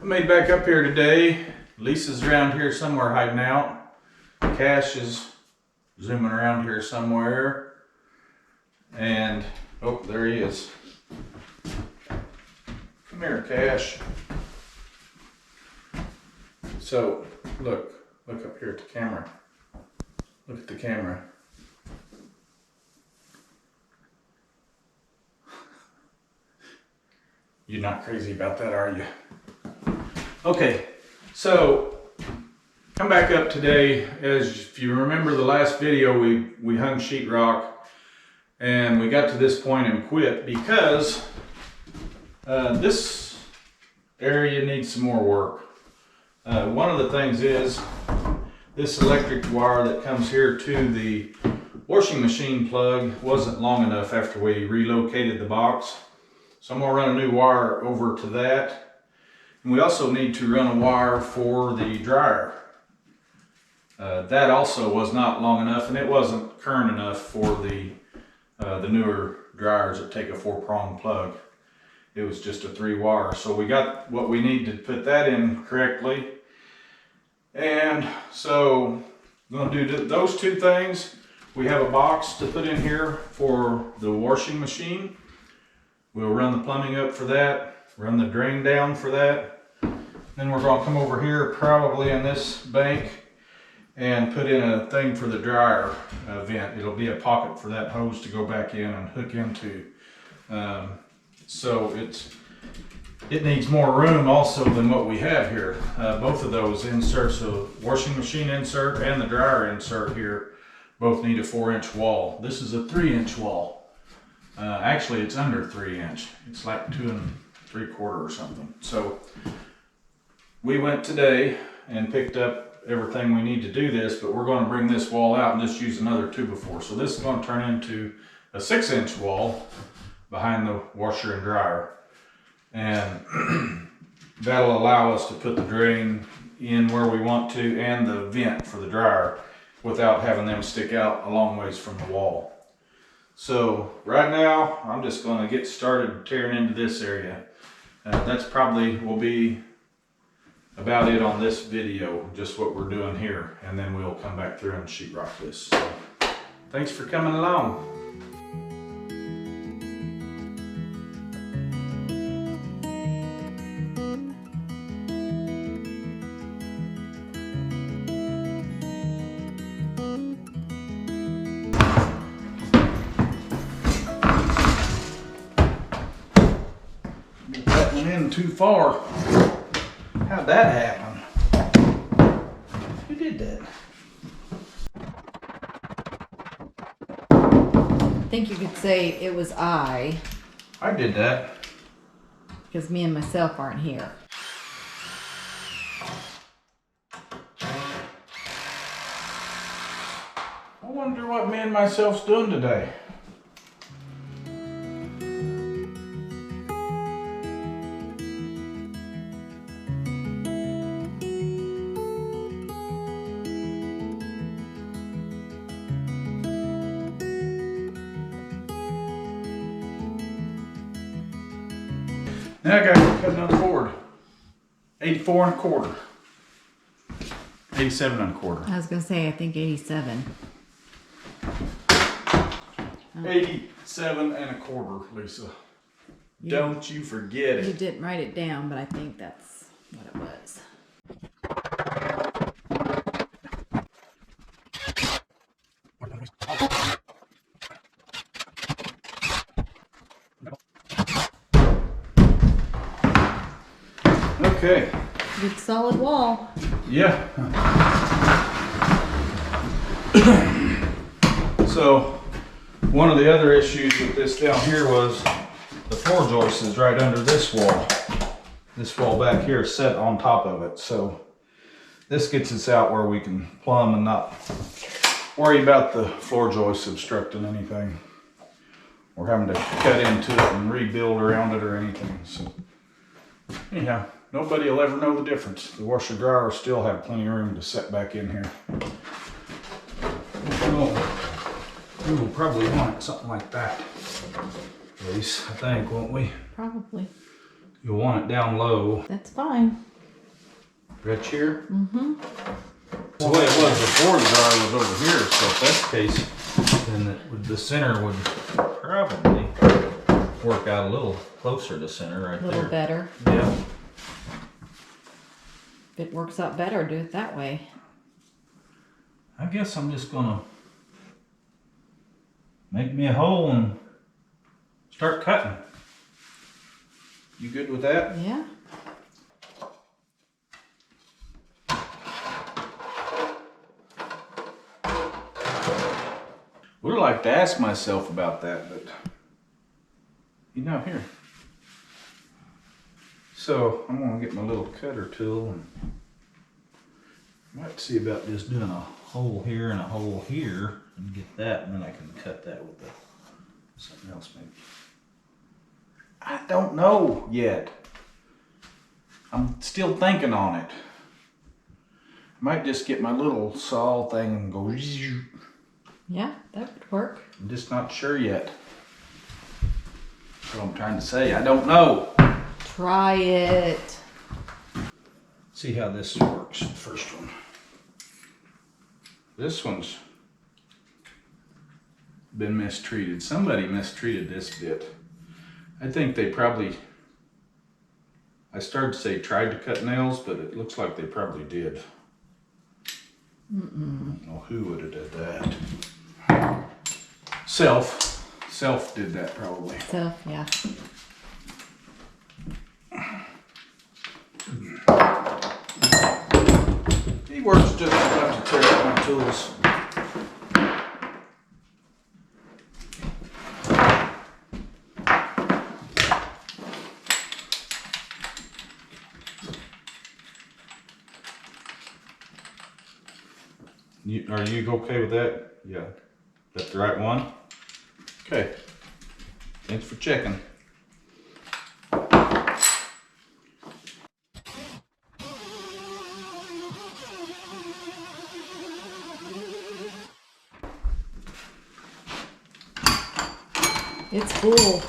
I made back up here today. Lisa's around here somewhere hiding out. Cash is zooming around here somewhere. And, oh, there he is. Come here, Cash. So, look up here at the camera. Look at the camera. You're not crazy about that, are you? Okay, so come back up today. As if you remember the last video, we hung sheetrock and we got to this point and quit because this area needs some more work. One of the things is this electric wire that comes here to the washing machine plug wasn't long enough after we relocated the box. So I'm going to run a new wire over to that. And we also need to run a wire for the dryer. That also was not long enough, and it wasn't current enough for the newer dryers that take a 4-prong plug. It was just a 3-wire. So we got what we need to put that in correctly. And so I'm going to do those two things. We have a box to put in here for the washing machine. We'll run the plumbing up for that, run the drain down for that. Then we're going to come over here probably in this bank and put in a thing for the dryer vent. It'll be a pocket for that hose to go back in and hook into. So it needs more room also than what we have here. Both of those inserts, the washing machine insert and the dryer insert here, both need a 4-inch wall. This is a 3-inch wall. Actually, it's under 3-inch. It's like 2 3/4 or something. So we went today and picked up everything we need to do this, but we're going to bring this wall out and just use another 2x4. So this is going to turn into a 6-inch wall behind the washer and dryer. And that'll allow us to put the drain in where we want to and the vent for the dryer without having them stick out a long ways from the wall. So right now I'm just going to get started tearing into this area. That's probably will be about it on this video, just what we're doing here, and then we'll come back through and sheetrock this. So thanks for coming along. In too far. How'd that happen? Who did that? I think you could say it was I did that. because me and myself aren't here. I wonder what me and myself's doing today. Now I got to cut another cord. 84 1/4. 87 1/4. I was going to say, I think 87. 87 1/4, Lisa. Don't you forget it. You didn't write it down, but I think that's what it was. Okay. Good solid wall. Yeah. So one of the other issues with this down here was the floor joist is right under this wall. This wall back here is set on top of it. So this gets us out where we can plumb and not worry about the floor joist obstructing anything or having to cut into it and rebuild around it or anything. So anyhow, nobody will ever know the difference. The washer dryer will still have plenty of room to set back in here. We will probably want something like that. At least, I think, won't we? Probably. You'll want it down low. That's fine. Right here? Mm-hmm. The way it was before the dryer was over here, so if that's the case, then the center would probably work out a little closer to center right A little there. better. Yeah. If it works out better, do it that way. I guess I'm just gonna make me a hole and start cutting. You good with that? Yeah. Would have liked to ask myself about that, but he's not here. So I'm gonna get my little cutter tool and might see about just doing a hole here and a hole here and get that, and then I can cut that with something else maybe. I don't know yet. I'm still thinking on it. I might just get my little saw thing and go. Yeah, that would work. I'm just not sure yet. That's what I'm trying to say. I don't know. Try it. See how this works. The first one. This one's been mistreated. Somebody mistreated this bit. I think they probably, I started to say tried to cut nails, but it looks like they probably did. I don't know who would have did that. Self did that probably. So, yeah. He works just enough to tear up my tools. Are you okay with that? Yeah. That's the right one? Okay. Thanks for checking. It's full.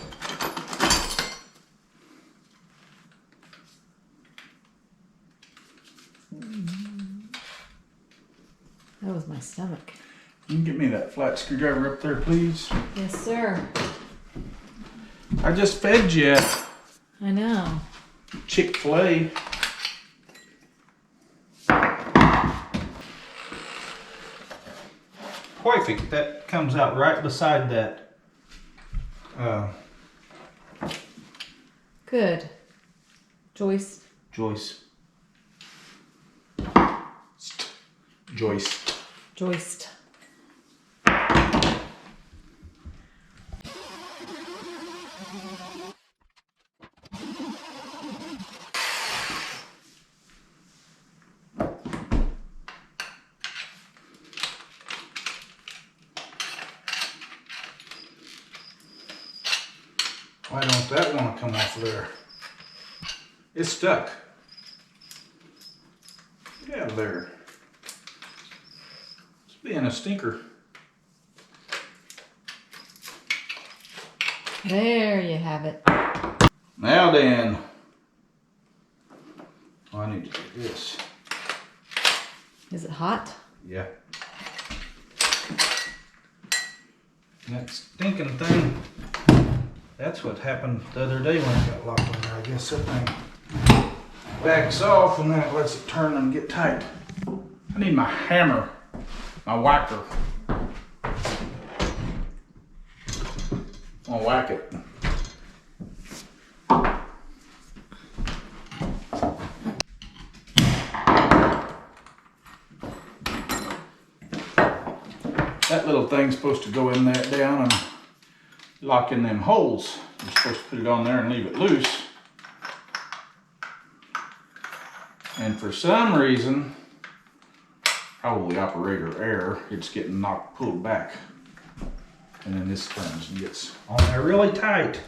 That was my stomach. You can get me that flat screwdriver up there, please. Yes, sir. I just fed you I know. Chick-fil-A. Perfect. That comes out right beside that. Good. Joyce. Joyce. Joyce. Joist. Why don't that want to come off of there? It's stuck. Get out of there. It's being a stinker. There you have it. Now then. Oh, I need to do this. Is it hot? Yeah. And that stinking thing. That's what happened the other day when it got locked on there. I guess that thing backs off and then it lets it turn and get tight. I need my hammer, my whacker. I'll whack it. That little thing's supposed to go in there down and lock in them holes. You're supposed to put it on there and leave it loose. And for some reason, probably operator error, it's getting pulled back. And then this turns and gets on there really tight.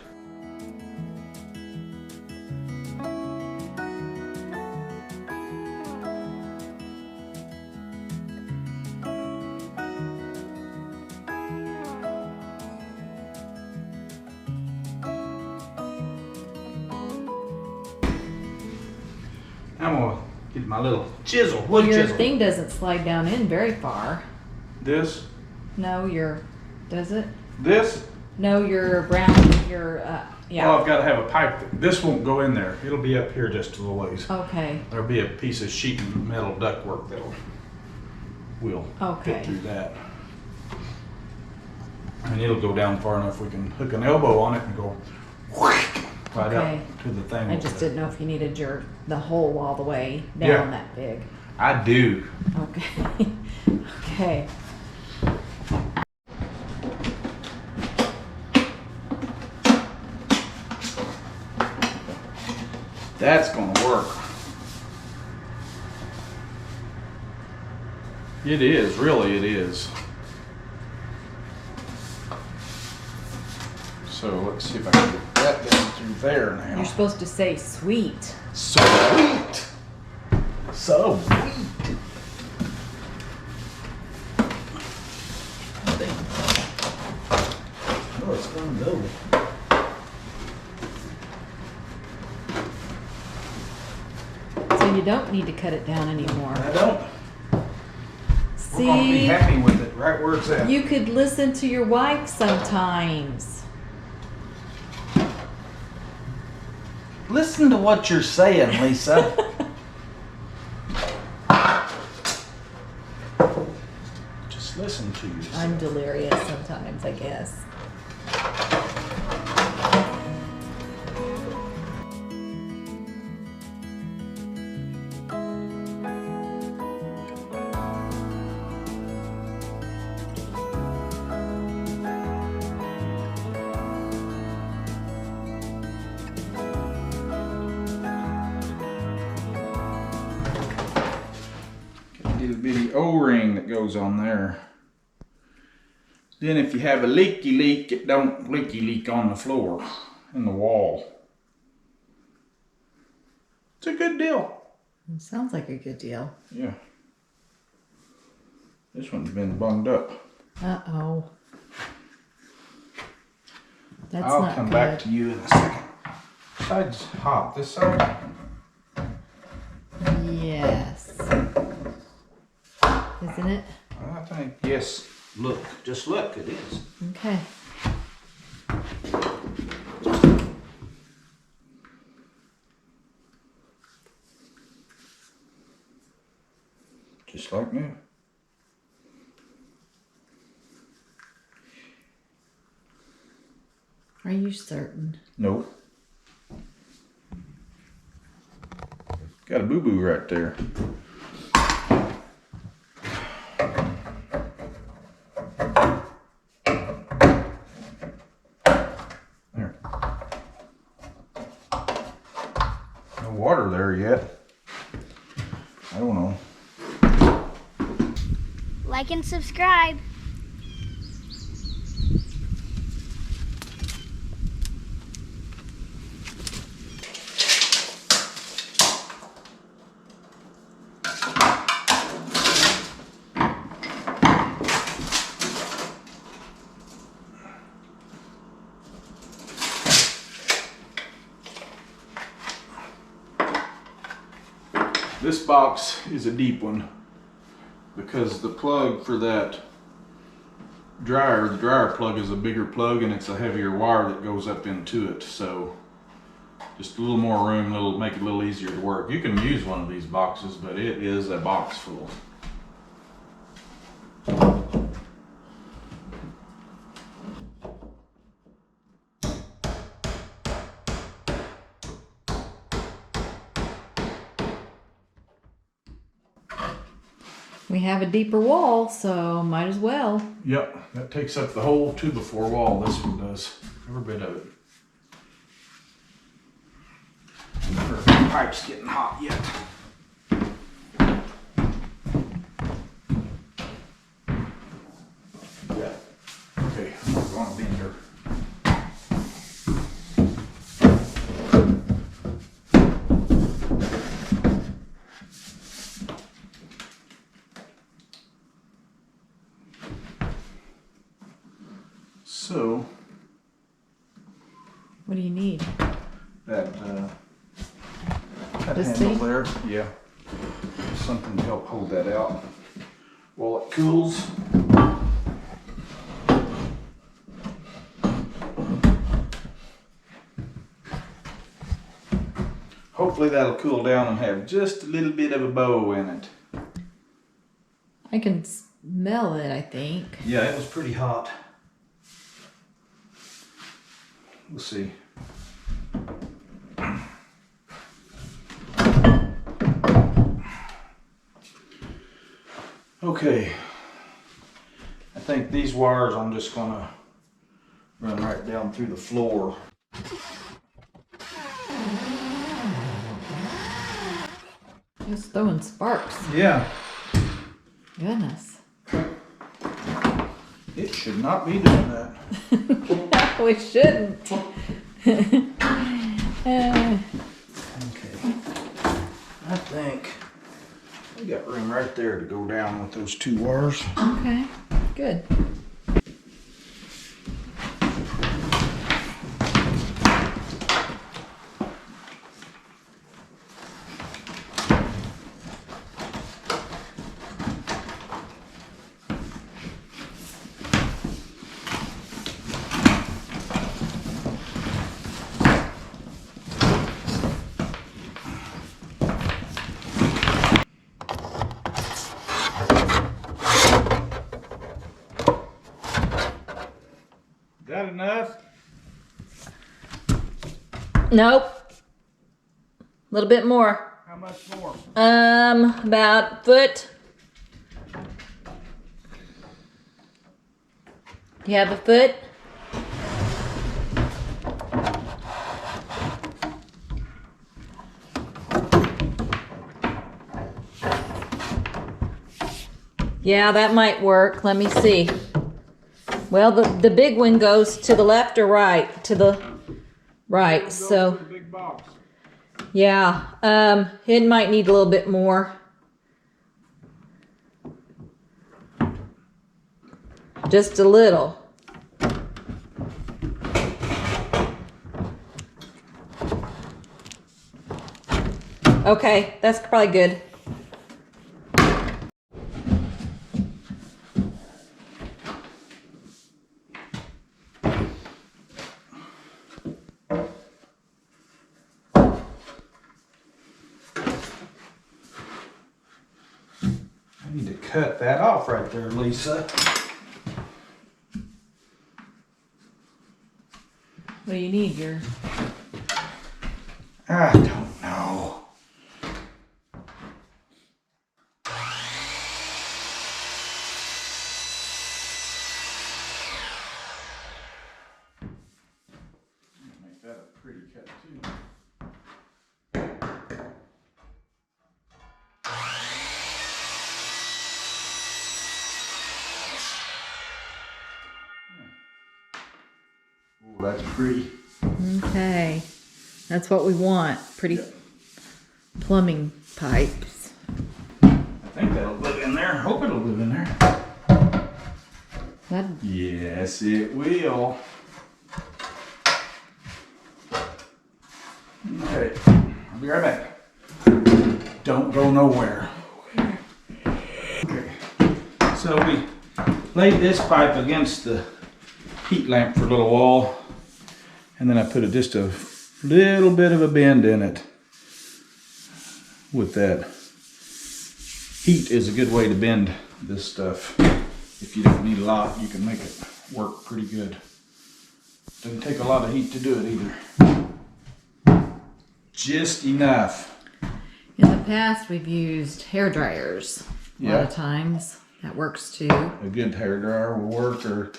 I'm gonna Get my little chisel, wood Your chisel. thing doesn't slide down in very far. This? No, does it? This? No, your brown, yeah. Well, I've got to have a pipe. This won't go in there. It'll be up here just a little ways. Okay. There'll be a piece of sheet and metal ductwork will fit through that. And it'll go down far enough we can hook an elbow on it and go right up to the thing. I just didn't know if you needed the hole all the way down that big. I do. Okay. Okay. That's gonna work. It is, really it is. So let's see if I can get that down through there now. You're supposed to say sweet. Sweet! So sweet! Oh, it's gonna go. So you don't need to cut it down anymore. I don't. See? We're gonna be happy with it right where it's at. You could listen to your wife sometimes. Listen to what you're saying, Lisa. Just listen to yourself. I'm delirious sometimes, I guess. Little bitty O-ring that goes on there. Then if you have a leaky leak, it don't leaky leak on the floor, in the wall. It's a good deal. It sounds like a good deal. Yeah. This one's been bunged up. Uh-oh. That's I'll not come good. back to you in a second. Side's hot. This side? Yes. Isn't it? I think, yes. Look, just look, it is. Okay. Just like new. Are you certain? Nope. Got a boo-boo right there. There. No water there yet. I don't know. Like and subscribe. This box is a deep one because the plug for that dryer, the dryer plug is a bigger plug and it's a heavier wire that goes up into it. So just a little more room, make it a little easier to work. You can use one of these boxes, but it is a box full. We have a deeper wall, so might as well. Yep, that takes up the whole 2x4 wall. This one does, every bit of it. Our pipe's getting hot yet. Yeah. Okay, I'm going to bend her. So, What do you need? that This handle thing? there, yeah. something to help hold that out while it cools. Hopefully that'll cool down and have just a little bit of a bow in it. I can smell it, I think. Yeah, it was pretty hot. We'll see. Okay. I think these wires I'm just gonna run right down through the floor. Just throwing sparks. Yeah. Goodness. It should not be doing that. No, we shouldn't. Okay. I think we got room right there to go down with those two wires. Okay, good. That enough? Nope. A little bit more. How much more? About foot. You have a foot? Yeah, that might work. Let me see. Well, the big one goes to the left or right? To the right. So, Big box. yeah, it might need a little bit more. Just a little. Okay, that's probably good. I need to cut that off right there, Lisa. What do you need? Your I don't know. Make that a pretty cut too. Oh, that's pretty. okay. That's what we want. Pretty plumbing pipes. I think that'll live in there. Hope it'll live in there. That Yes, it will. Okay, I'll be right back. Don't go nowhere. Okay, so we laid this pipe against the heat lamp for a little while, and then I put just a little bit of a bend in it with that. Heat is a good way to bend this stuff. If you don't need a lot, you can make it work pretty good. Doesn't take a lot of heat to do it either. Just enough. in the past we've used hair dryers a lot of times. That works too. A good hair dryer will work, or a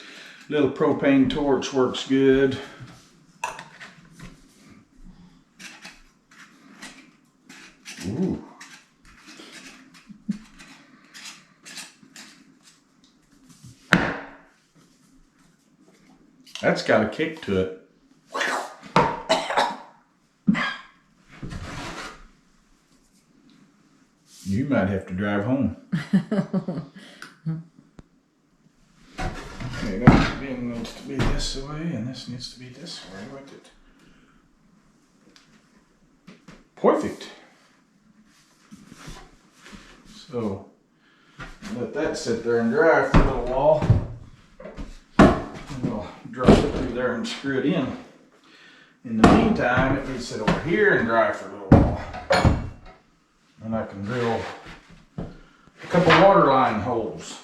little propane torch works good. Ooh. That's got a kick to it. You might have to drive home. Okay, that bin needs to be this way, and this needs to be this way with it. Perfect. So let that sit there and dry for a little while. And we'll drop it through there and screw it in. In the meantime, it needs to sit over here and dry for a little while. And I can drill a couple water line holes.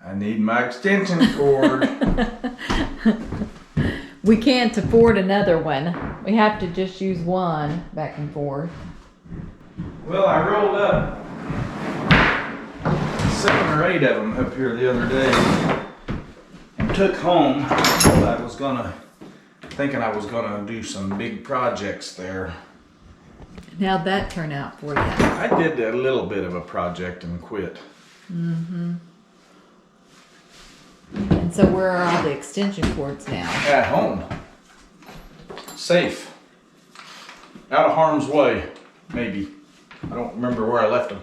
I need my extension cord. We can't afford another one. We have to just use one back and forth. Well, I rolled up 7 or 8 of them up here the other day and took home. I was thinking I was gonna do some big projects there. How'd that turn out for you? I did a little bit of a project and quit. And so where are all the extension cords now? At home. Safe. Out of harm's way, maybe. I don't remember where I left them.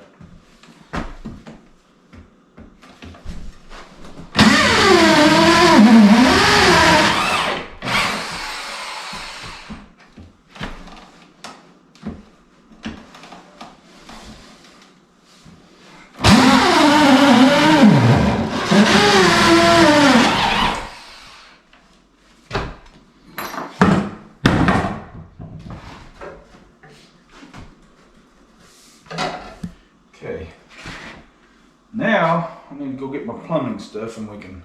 Okay, now I need to go get my plumbing stuff and we can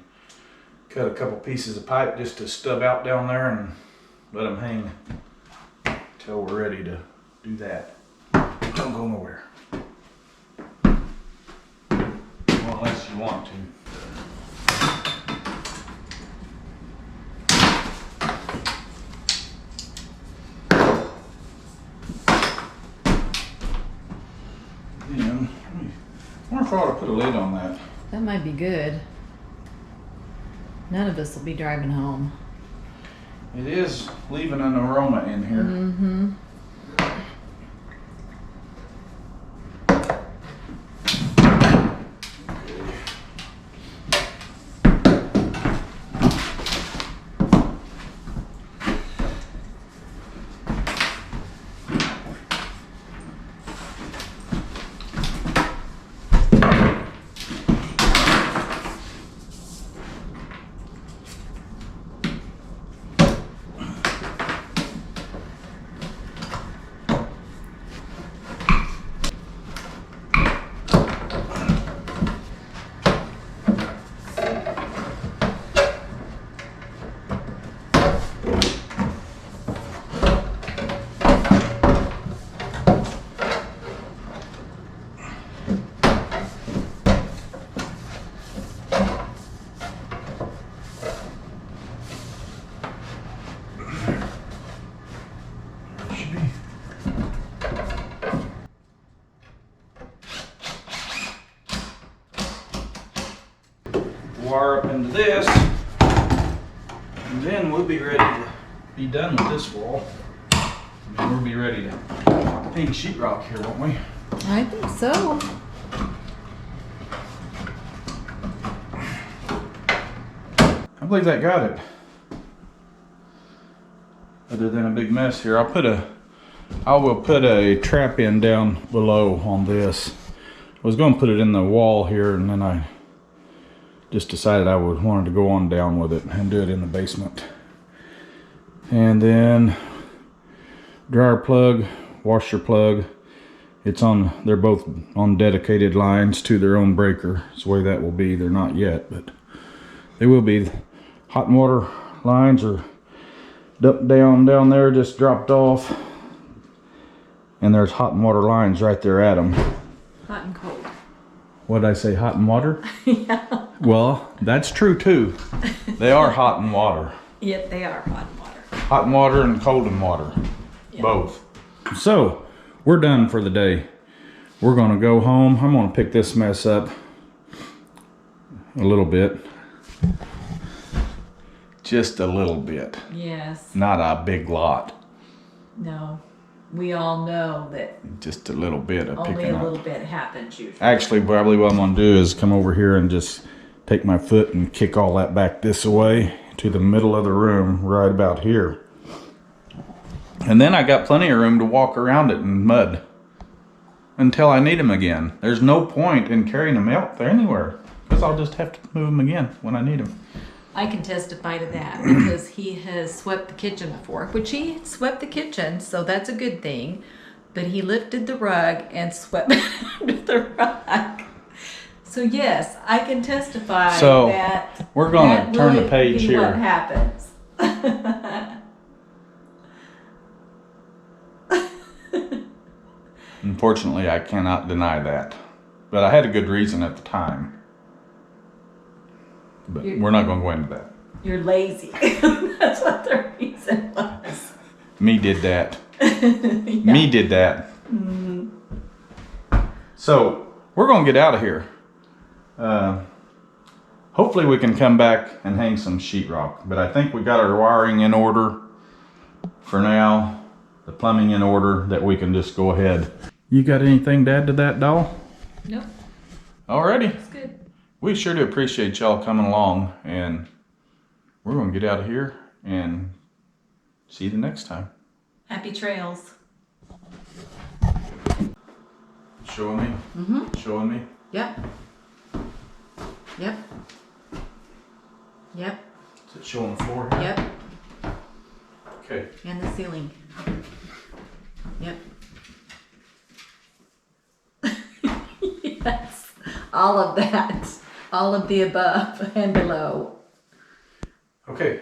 cut a couple pieces of pipe just to stub out down there and let them hang until we're ready to do that. Don't go nowhere. Well, unless you want to. I wonder if I ought to put a lid on that. That might be good. None of us will be driving home. It is leaving an aroma in here. Mm-hmm. Wire up into this, and then we'll be ready to be done with this wall. And then we'll be ready to paint sheetrock here, won't we? I think so. I believe that got it. Other than a big mess here, I will put a trap in down below on this. I was going to put it in the wall here, and then I just decided I wanted to go on down with it and do it in the basement. And then dryer plug, washer plug. They're both on dedicated lines to their own breaker. That's the way that will be. They're not yet, but they will be. Hot and water lines are down there, just dropped off. And there's hot and water lines right there at them. Hot and cold. What did I say, hot and water? Yeah. Well, that's true too. They are hot and water. Yep, they are hot and water. Hot and water and cold and water. Yep. Both. So, we're done for the day. We're going to go home. I'm going to pick this mess up a little bit. Just a little bit. Yes. Not a big lot. No. We all know that Just a little bit of only picking a up. little bit happens usually. Actually, probably what I'm going to do is come over here and just take my foot and kick all that back this way to the middle of the room right about here. And then I got plenty of room to walk around it in mud until I need them again. There's no point in carrying them out there anywhere because I'll just have to move them again when I need them. I can testify to that because he has swept the kitchen before, which he swept the kitchen, so that's a good thing. But he lifted the rug and swept under the rug. So yes, I can testify So that we're going to turn the really page be here. What happens? Unfortunately, I cannot deny that. But I had a good reason at the time. But we're not going to go into that. You're lazy. That's what the reason was. Me did that. Yeah. Me did that. Mm. So we're going to get out of here. Hopefully we can come back and hang some sheetrock. But I think we got our wiring in order for now. The plumbing in order that we can just go ahead. You got anything to add to that, doll? Nope. Alrighty. It's good. We sure do appreciate y'all coming along, and we're going to get out of here and see you the next time. Happy trails. Showing me? Mm-hmm. Showing me? Yep. Yep. Yep. Is it showing the floor? Yep. Okay. And the ceiling. Yep. Yes. All of that. All of the above and below. Okay.